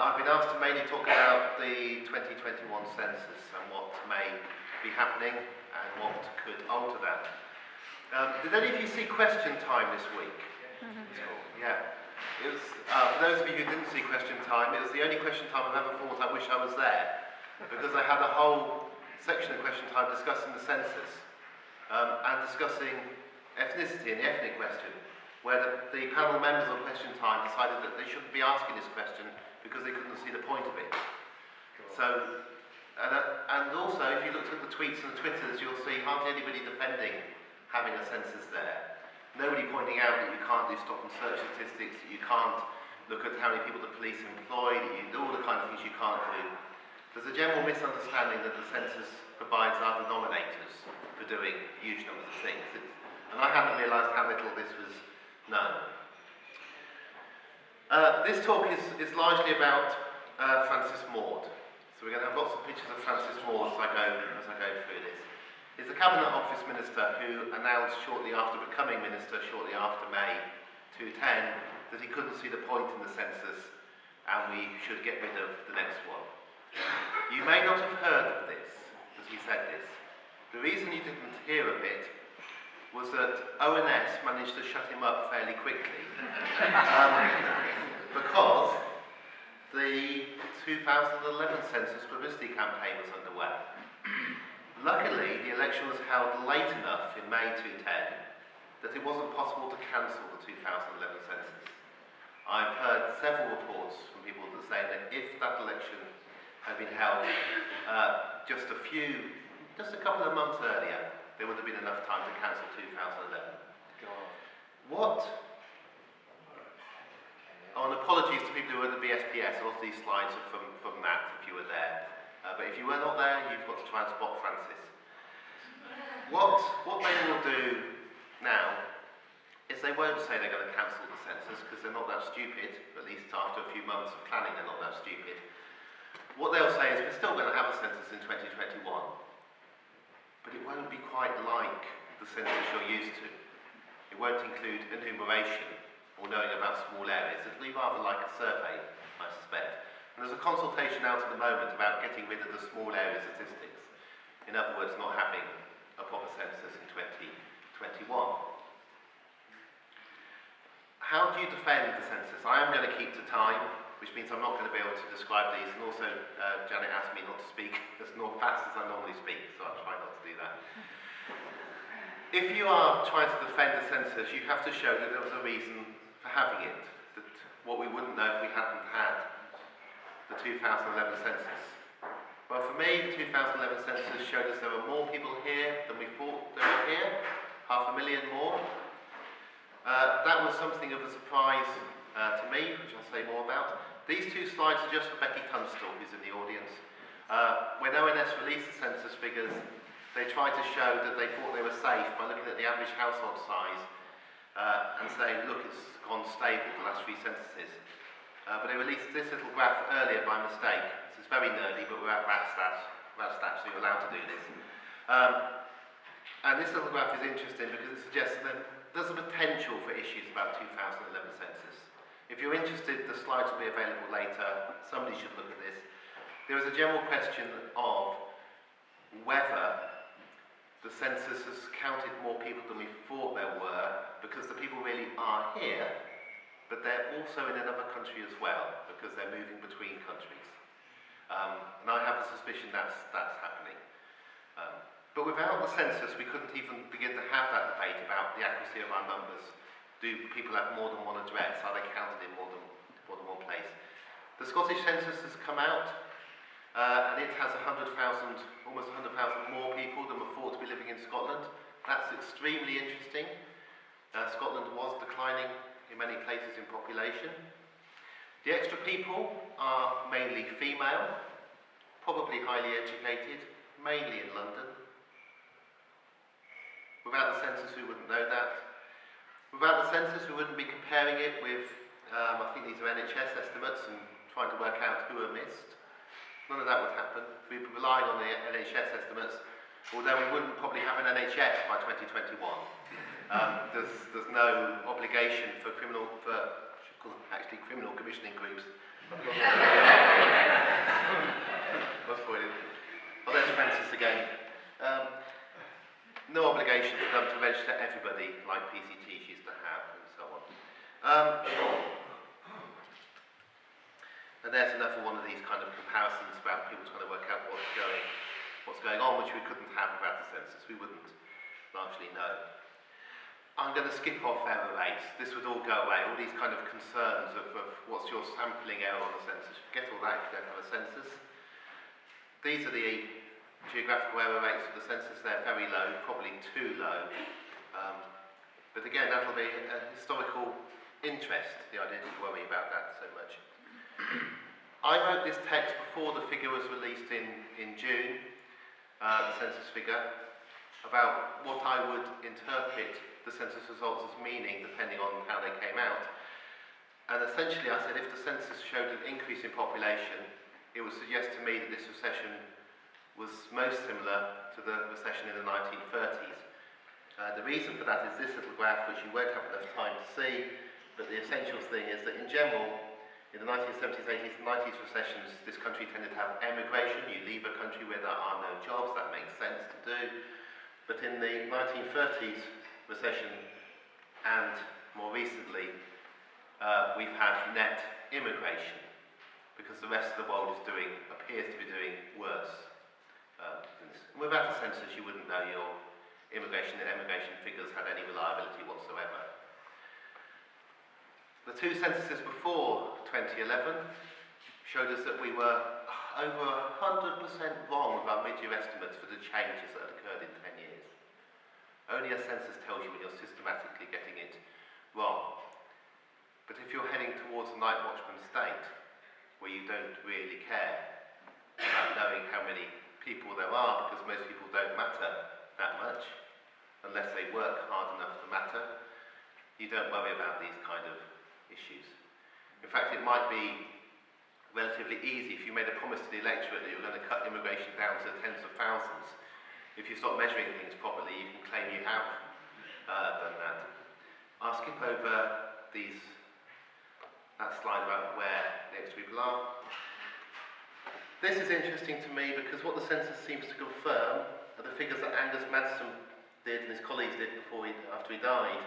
I've been asked to mainly talk about the 2021 census and what may be happening and what could alter that. Did any of you see question time this week? Yeah. It was, for those of you who didn't see question time, it was the only question time I've ever thought I wish I was there, because I had a whole section of question time discussing the census and discussing ethnicity and the ethnic question, where the panel members on question time decided that they shouldn't be asking this question because they couldn't see the point of it. So, and also, if you looked at the tweets and the Twitters, you'll see hardly anybody defending having a census there. Nobody pointing out that you can't do stop and search statistics, that you can't look at how many people the police employ, that you do all the kind of things you can't do. There's a general misunderstanding that the census provides our denominators for doing huge numbers of things. And I hadn't realised how little this was known. This talk is largely about Francis Maud. So we're going to have lots of pictures of Francis Maud as I go through this. He's a Cabinet Office Minister who announced shortly after becoming Minister, shortly after May 2010, that he couldn't see the point in the census and we should get rid of the next one. You may not have heard of this, as he said this. The reason you didn't hear of it was that ONS managed to shut him up fairly quickly because the 2011 census publicity campaign was underway. Luckily, the election was held late enough in May 2010 that it wasn't possible to cancel the 2011 census. I've heard several reports from people that say that if that election had been held just a couple of months earlier, there would have been enough time to cancel 2011. And apologies to people who were at the BSPS, a lot of these slides are from that, if you were there. But if you were not there, you've got to try and spot Francis. What they will do now is they won't say they're going to cancel the census, because they're not that stupid, at least after a few months of planning they're not that stupid. What they'll say is we're still going to have a census in 2021, but it won't be quite like the census you're used to. It won't include enumeration or knowing about small areas. It'll be rather like a survey, I suspect. And there's a consultation out at the moment about getting rid of the small area statistics. In other words, not having a proper census in 2021. How do you defend the census? I am going to keep to time, which means I'm not going to be able to describe these, and also Janet asked me not to speak as fast as I normally speak, so I'll try not to do that. If you are trying to defend the census, you have to show that there was a reason for having it, that what we wouldn't know if we hadn't had the 2011 census. Well, for me, the 2011 census showed us there were more people here than we thought there were here, 500,000 more. That was something of a surprise to me, which I'll say more about. These two slides are just for Becky Tunstall, who's in the audience. When ONS released the census figures, they tried to show that they thought they were safe by looking at the average household size and saying, look, it's gone stable the last three censuses. But they released this little graph earlier by mistake. This is very nerdy, but we're at RATSTAT, so you're allowed to do this. And this little graph is interesting because it suggests that there's a potential for issues about 2011 census. If you're interested, the slides will be available later. Somebody should look at this. There is a general question of whether the census has counted more people than we thought there were, because the people really are here, but they're also in another country as well, because they're moving between countries. And I have a suspicion that's happening. But without the census, we couldn't even begin to have that debate about the accuracy of our numbers. Do people have more than one address? Are they counted in more than one place? The Scottish census has come out, and it has almost 100,000 more people than were thought to be living in Scotland. That's extremely interesting. Scotland was declining in many places in population. The extra people are mainly female, probably highly educated, mainly in London. Without the census, we wouldn't know that. Without the census, we wouldn't be comparing it with, I think these are NHS estimates, and trying to work out who are missed. None of that would happen. We'd be relying on the NHS estimates, although we wouldn't probably have an NHS by 2021. There's no obligation for criminal commissioning groups register everybody like PCTs used to have, and so on. And there's another one of these kind of comparisons about people trying to work out what's going on, which we couldn't have without the census. We wouldn't largely know. I'm going to skip off error rates. This would all go away. All these kind of concerns of what's your sampling error on the census. Forget all that if you don't have a census. These are the geographical error rates of the census. They're very low, probably too low. But again, that'll be a historical interest, the idea to worry about that so much. I wrote this text before the figure was released in June, the census figure, about what I would interpret the census results as meaning depending on how they came out. And essentially I said if the census showed an increase in population, it would suggest to me that this recession was most similar to the recession in the 1930s. The reason for that is this little graph, which you won't have enough time to see, but the essential thing is that in general, in the 1970s, 80s, and 90s recessions, this country tended to have emigration. You leave a country where there are no jobs, that makes sense to do. But in the 1930s recession, and more recently, we've had net immigration, because the rest of the world appears to be doing worse. Without a census, you wouldn't know your immigration and emigration figures had any reliability whatsoever. The two censuses before 2011 showed us that we were over 100% wrong with our mid-year estimates for the changes that had occurred in 10 years. Only a census tells you when you're systematically getting it wrong. But if you're heading towards a night watchman state, where you don't really care about knowing how many people there are, because most people don't matter that much, unless they work hard enough to matter, you don't worry about these kind of issues. In fact, it might be relatively easy if you made a promise to the electorate that you're going to cut immigration down to tens of thousands. If you stop measuring things properly, you can claim you have done that. I'll skip over that slide about where the extra people are. This is interesting to me because what the census seems to confirm are the figures that Angus Madsen did and his colleagues did after he died,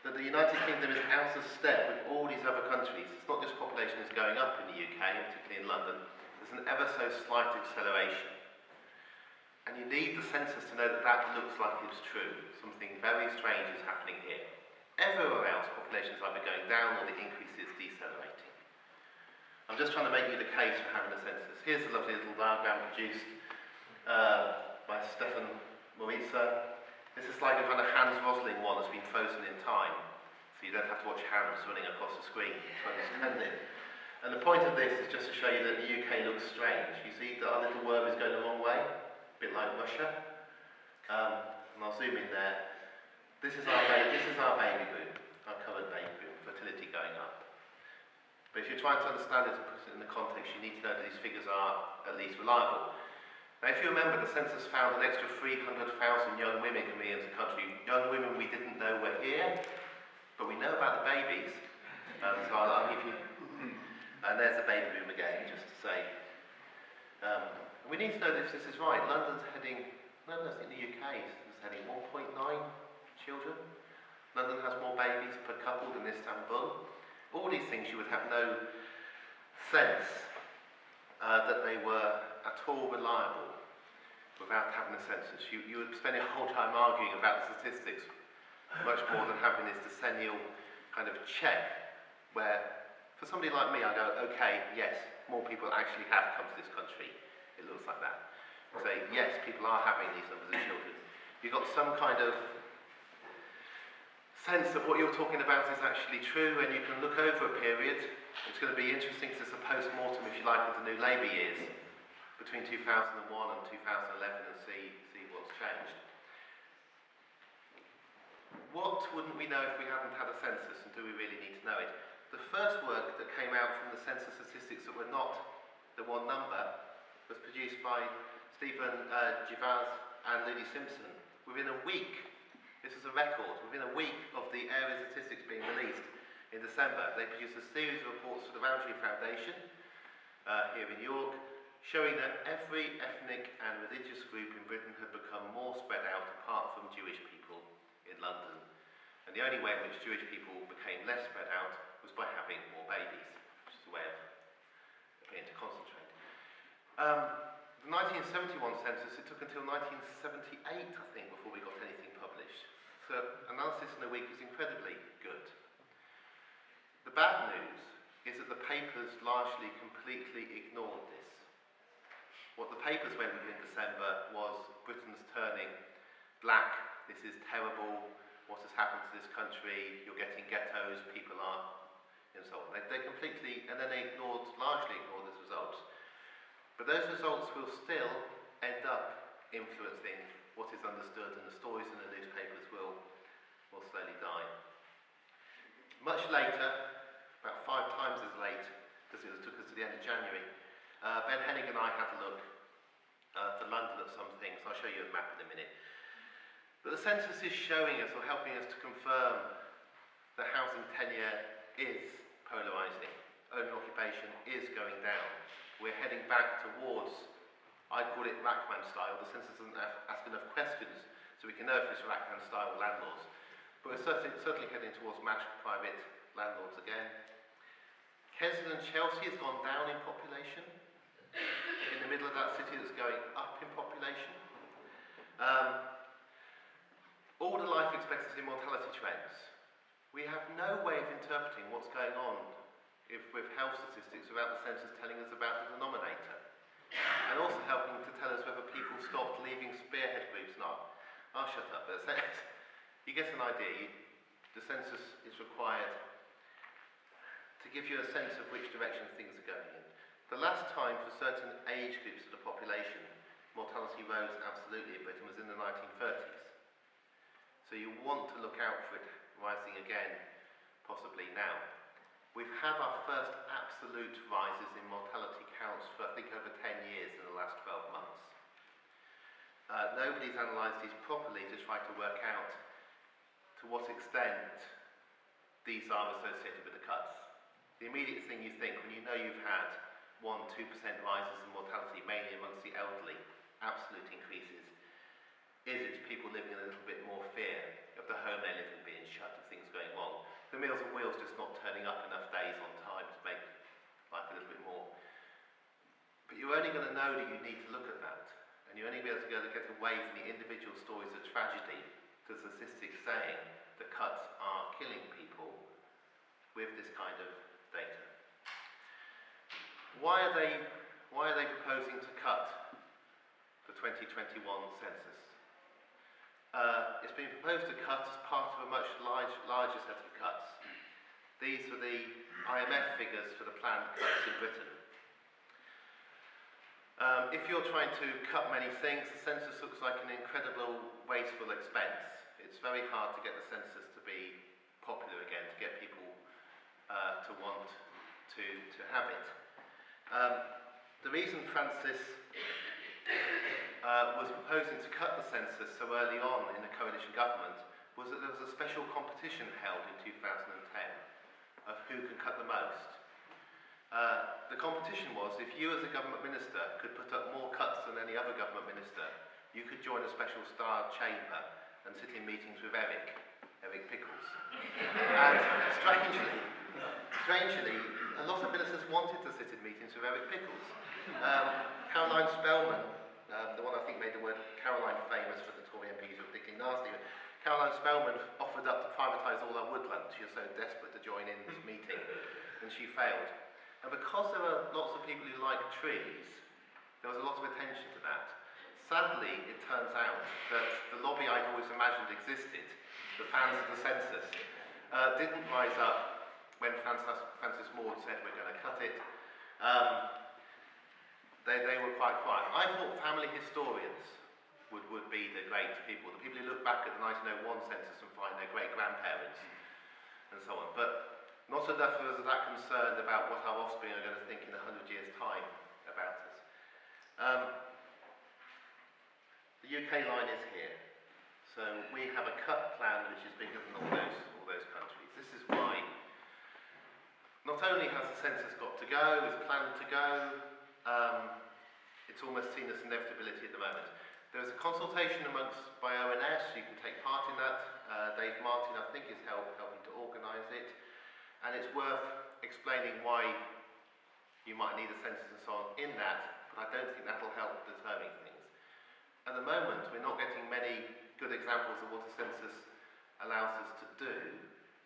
that the United Kingdom is out of step with all these other countries. It's not just population is going up in the UK, particularly in London. There's an ever so slight acceleration. And you need the census to know that that looks like it's true. Something very strange is happening here. Everywhere else, population is either going down or the increase is decelerating. I'm just trying to make you the case for having a census. Here's a lovely little diagram produced by Stefan Moritza. This is like a kind of Hans Rosling one that's been frozen in time, so you don't have to watch Hans running across the screen to understand it. And the point of this is just to show you that the UK looks strange. You see that our little worm is going the wrong way, a bit like Russia. And I'll zoom in there. This is our baby boom, our current baby boom, fertility going up. But if you're trying to understand it and put it in the context, you need to know that these figures are at least reliable. Now, if you remember, the census found an extra 300,000 young women coming into the country. Young women we didn't know were here, but we know about the babies. So I'll give you... And there's the baby boom again, just to say. We need to know if this is right. London's heading... London's in the UK is heading 1.9 children. London has more babies per couple than Istanbul. All these things you would have no sense that they were at all reliable without having a census. You would spend your whole time arguing about the statistics much more than having this decennial kind of check where, for somebody like me, I go, okay, yes, more people actually have come to this country. It looks like that. Say, yes, people are having these numbers of children. You've got some kind of sense that what you're talking about is actually true, and you can look over a period. It's going to be interesting to post-mortem, if you like, of the new Labour years between 2001 and 2011 and see what's changed. What wouldn't we know if we hadn't had a census, and do we really need to know it? The first work that came out from the census statistics that were not the one number was produced by Stephen Givaz and Lily Simpson within a week. This is a record. Within a week of the area statistics being released in December, they produced a series of reports for the Boundary Foundation here in York, showing that every ethnic and religious group in Britain had become more spread out apart from Jewish people in London. And the only way in which Jewish people became less spread out was by having more babies, which is a way of appearing to concentrate. The 1971 census, it took until 1978, I think, before we got anything published. So analysis in a week is incredibly good. The bad news is that the papers largely completely ignored this. What the papers went with in December was Britain's turning black, this is terrible, what has happened to this country, you're getting ghettos, people are, and so on. They completely, and then they largely ignored those results. But those results will still end up influencing what is understood, and the stories in the newspapers will slowly die. Much later, about 5 times as late, because it took us to the end of January, Ben Hennig and I had a look for London at some things. I'll show you a map in a minute. But the census is showing us, or helping us to confirm, that housing tenure is polarising. Owner occupation is going down. We're heading back towards, I call it Rachman style. The census doesn't ask enough questions, so we can know if it's Rachman style landlords. But we're certainly heading towards matched private landlords again. Kensington and Chelsea has gone down in population. In the middle of that city, that's going up in population. All the life expectancy and mortality trends. We have no way of interpreting what's going on with health statistics without the census telling us about the denominator. And also helping to tell us whether people stopped leaving spearhead groups or not. I'll shut up. But you get an idea. The census is required to give you a sense of which direction things are going in. The last time for certain age groups of the population, mortality rose absolutely in Britain was in the 1930s. So you want to look out for it rising again, possibly now. We've had our first absolute rises in mortality counts for I think over 10 years in the last 12 months. Nobody's analysed these properly to try to work out to what extent these are associated with the cuts. The immediate thing you think when you know you've had 1-2% rises in mortality, mainly amongst the elderly, absolute increases, is it's people living in a little bit more fear of the home they live in being shut, of things going wrong. The Meals on Wheels just not turning up enough days on time to make life a little bit more. But you're only going to know that you need to look at that, and you're only be able to get away from the individual stories of tragedy to statistics saying the cuts are killing people with this kind of data. Why are they proposing to cut the 2021 census? It's been proposed to cut as part of a much larger set of cuts. These are the IMF figures for the planned cuts in Britain. If you're trying to cut many things, the census looks like an incredible wasteful expense. It's very hard to get the census to be popular again, to get people to want to have it. The reason Francis was proposing to cut the census so early on in the coalition government was that there was a special competition held in 2010 of who could cut the most. The competition was, if you as a government minister could put up more cuts than any other government minister, you could join a special star chamber and sit in meetings with Eric Pickles. And strangely, a lot of ministers wanted to sit in meetings with Eric Pickles. Caroline Spellman, the one I think made the word Caroline famous for the Tory MPs who were particularly nasty, Caroline Spellman offered up to privatise all our woodland. She was so desperate to join in this meeting, and she failed. And because there are lots of people who like trees, there was a lot of attention to that. Sadly, it turns out that the lobby I'd always imagined existed, the fans of the census, didn't rise up when Francis Maud said we're going to cut it. They were quite quiet. I thought family historians would be the great people, the people who look back at the 1901 census and find their great-grandparents and so on. But not enough of us are that concerned about what our offspring are going to think in 100 years' time about us. The UK line is here. So we have a cut plan which is bigger than all those countries. This is why not only has the census got to go, it's planned to go, it's almost seen as inevitability at the moment. There's a consultation by ONS, you can take part in that Dave Martin, I think, is helping to organise it. And it's worth explaining why you might need a census and so on in that, but I don't think that will help determine things. At the moment, we're not getting many good examples of what a census allows us to do,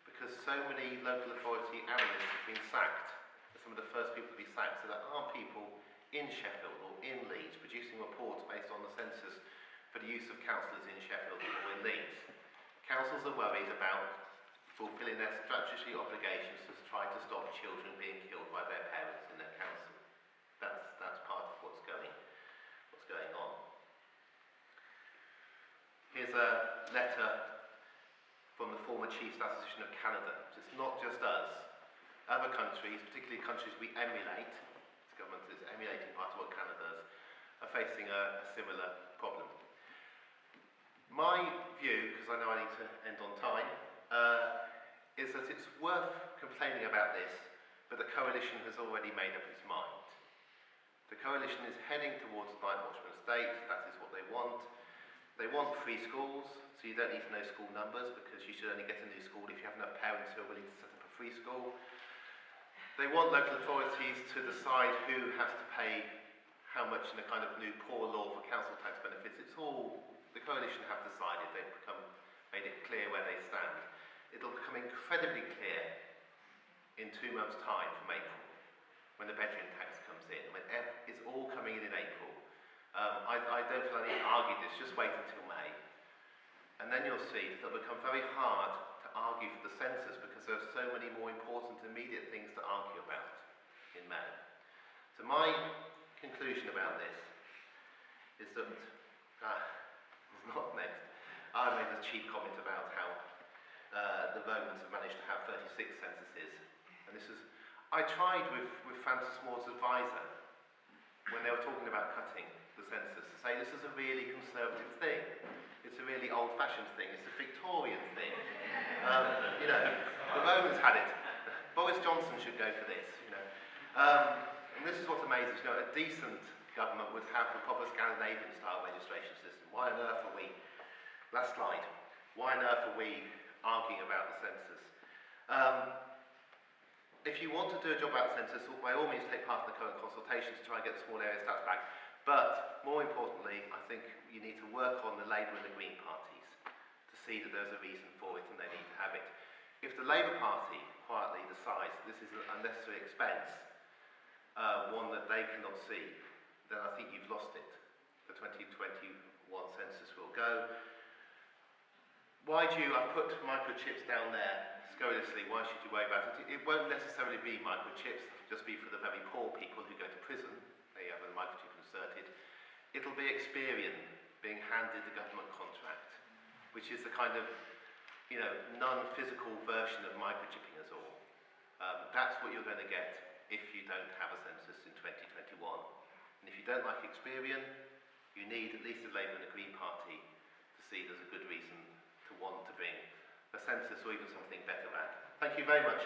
because so many local authority analysts have been sacked. They're some of the first people to be sacked, so there aren't people in Sheffield or in Leeds producing reports based on the census for the use of councillors in Sheffield or in Leeds. Councils are worried about fulfilling their statutory obligations to try to stop children being killed by their parents in their council. That's part of what's going on. Here's a letter from the former Chief Statistician of Canada. It's not just us. Other countries, particularly countries we emulate, this government is emulating part of what Canada does, are facing a similar problem. My view, because I know I need to end on time, is that it's worth complaining about this, but the coalition has already made up its mind. The coalition is heading towards a night watchman state. That is what they want. They want free schools, so you don't need to know school numbers, because you should only get a new school if you have enough parents who are willing to set up a free school. They want local authorities to decide who has to pay how much in a kind of new poor law for council tax benefits. It's all, the coalition have decided, they've made it clear where they stand. It'll become incredibly clear in 2 months' time from April, when the bedroom tax comes in. It's all coming in April. I don't feel I need to argue this, just wait until May. And then you'll see that it'll become very hard to argue for the census, because there are so many more important immediate things to argue about in May. So my conclusion about this is that, it's not next, I made a cheap comment about how the Romans have managed to have 36 censuses, and this is, I tried with Francis Moore's advisor, when they were talking about cutting the census, to say this is a really conservative thing, it's a really old-fashioned thing, it's a Victorian thing. You know, the Romans had it. Boris Johnson should go for this, you know. And this is what amazes, you know, a decent government would have a proper Scandinavian-style registration system. Why on earth are we, last slide, why on earth are we arguing about the census? If you want to do a job about the census, by all means take part in the current consultation to try and get the small area stats back. But more importantly, I think you need to work on the Labour and the Green parties to see that there's a reason for it and they need to have it. If the Labour Party quietly decides that this is an unnecessary expense, one that they cannot see, then I think you've lost it. The 2021 census will go. I've put microchips down there scurrilously, why should you worry about it? It won't necessarily be microchips, it'll just be for the very poor people who go to prison, they have a microchip inserted. It'll be Experian being handed the government contract, which is the kind of, you know, non-physical version of microchipping us all. That's what you're going to get if you don't have a census in 2021. And if you don't like Experian, you need at least the Labour and the Green Party to see there's a good reason to want to bring a census or even something better back. Thank you very much.